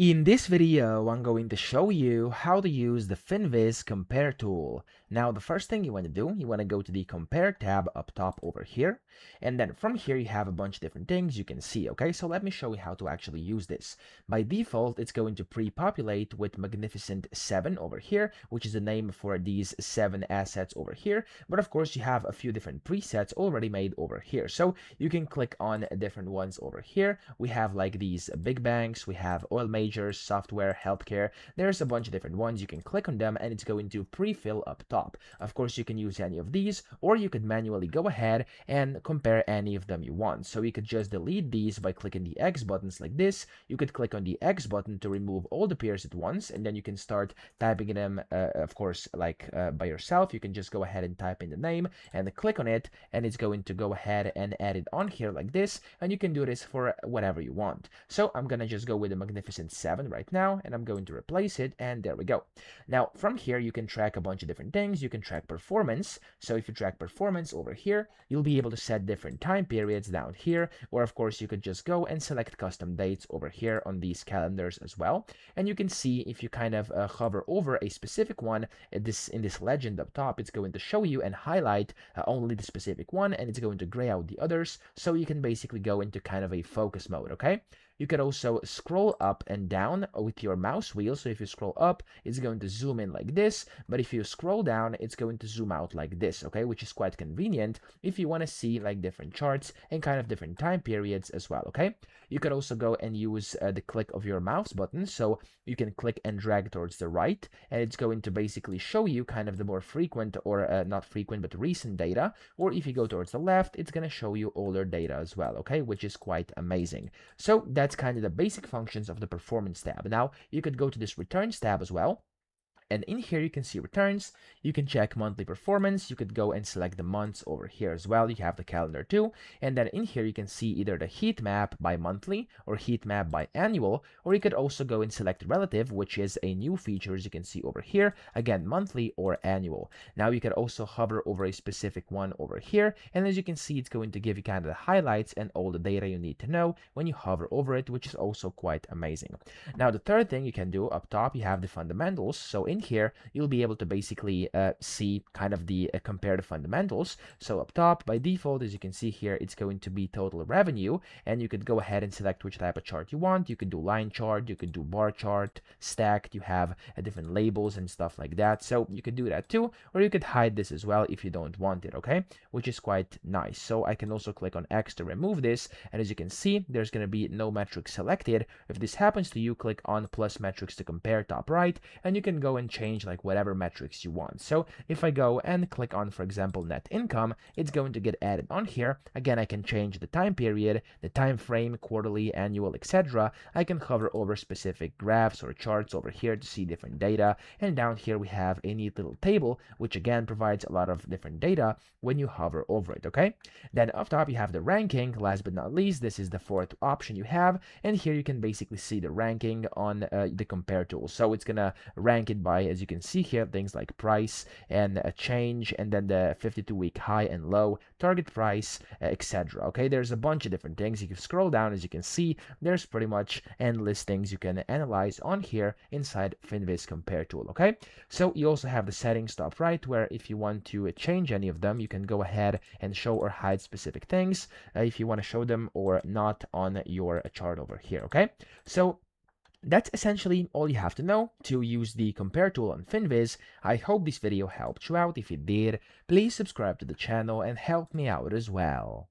In this video, I'm going to show you how to use the Finviz compare tool. Now, the first thing you want to do, you want to go to the compare tab up top over here. And then from here, you have a bunch of different things you can see, okay? So let me show you how to actually use this. By default, it's going to pre-populate with Magnificent 7 over here, which is the name for these 7 assets over here. But of course, you have a few different presets already made over here. So you can click on different ones over here. We have like these big banks, we have oil majors, software, healthcare. There's a bunch of different ones. You can click on them and it's going to pre-fill up top. Of course, you can use any of these, or you could manually go ahead and compare any of them you want. So you could just delete these by clicking the X buttons like this. You could click on the X button to remove all the pairs at once, and then you can start typing them, of course, like by yourself. You can just go ahead and type in the name and click on it, and it's going to go ahead and add it on here like this, and you can do this for whatever you want. So I'm gonna just go with the Magnificent 7 right now, and I'm going to replace it, and there we go. Now from here you can track a bunch of different things. You can track performance. So if you track performance over here, you'll be able to set different time periods down here, or of course you could just go and select custom dates over here on these calendars as well. And you can see if you kind of hover over a specific one, in this legend up top, it's going to show you and highlight only the specific one, and it's going to gray out the others, so you can basically go into kind of a focus mode. Okay, you could also scroll up and down with your mouse wheel. So if you scroll up, it's going to zoom in like this, but if you scroll down, it's going to zoom out like this, okay, which is quite convenient if you want to see like different charts and kind of different time periods as well. Okay, you could also go and use the click of your mouse button, so you can click and drag towards the right, and it's going to basically show you kind of the more frequent, or not frequent but recent data. Or if you go towards the left, it's going to show you older data as well, okay, which is quite amazing. So that's kind of the basic functions of the performance tab. Now you could go to this returns tab as well, and in here you can see returns. You can check monthly performance. You could go and select the months over here as well. You have the calendar too, and then in here you can see either the heat map by monthly or heat map by annual, or you could also go and select relative, which is a new feature, as you can see over here, again monthly or annual. Now you can also hover over a specific one over here, and as you can see, it's going to give you kind of the highlights and all the data you need to know when you hover over it, which is also quite amazing. Now the third thing you can do up top, you have the fundamentals. So in here you'll be able to basically see kind of the compare the fundamentals. So up top by default, as you can see here, it's going to be total revenue, and you could go ahead and select which type of chart you want. You could do line chart, you could do bar chart, stacked, you have different labels and stuff like that, so you could do that too, or you could hide this as well if you don't want it, okay, which is quite nice. So I can also click on X to remove this, and as you can see, there's going to be no metrics selected. If this happens to you, click on plus metrics to compare top right, and you can go and change like whatever metrics you want. So if I go and click on, for example, net income, it's going to get added on here. Again, I can change the time period, the time frame, quarterly, annual, etc. I can hover over specific graphs or charts over here to see different data, and down here we have a neat little table, which again provides a lot of different data when you hover over it. Okay, then up top you have the ranking. Last but not least, this is the fourth option you have, and here you can basically see the ranking on the compare tool. So it's gonna rank it by, as you can see here, things like price and a change, and then the 52-week high and low, target price, etc. Okay, there's a bunch of different things. If you scroll down, as you can see, there's pretty much endless things you can analyze on here inside Finviz compare tool. Okay, so you also have the settings top right, where if you want to change any of them, you can go ahead and show or hide specific things if you want to show them or not on your chart over here. Okay, so that's essentially all you have to know to use the compare tool on Finviz. I hope this video helped you out. If it did, please subscribe to the channel and help me out as well.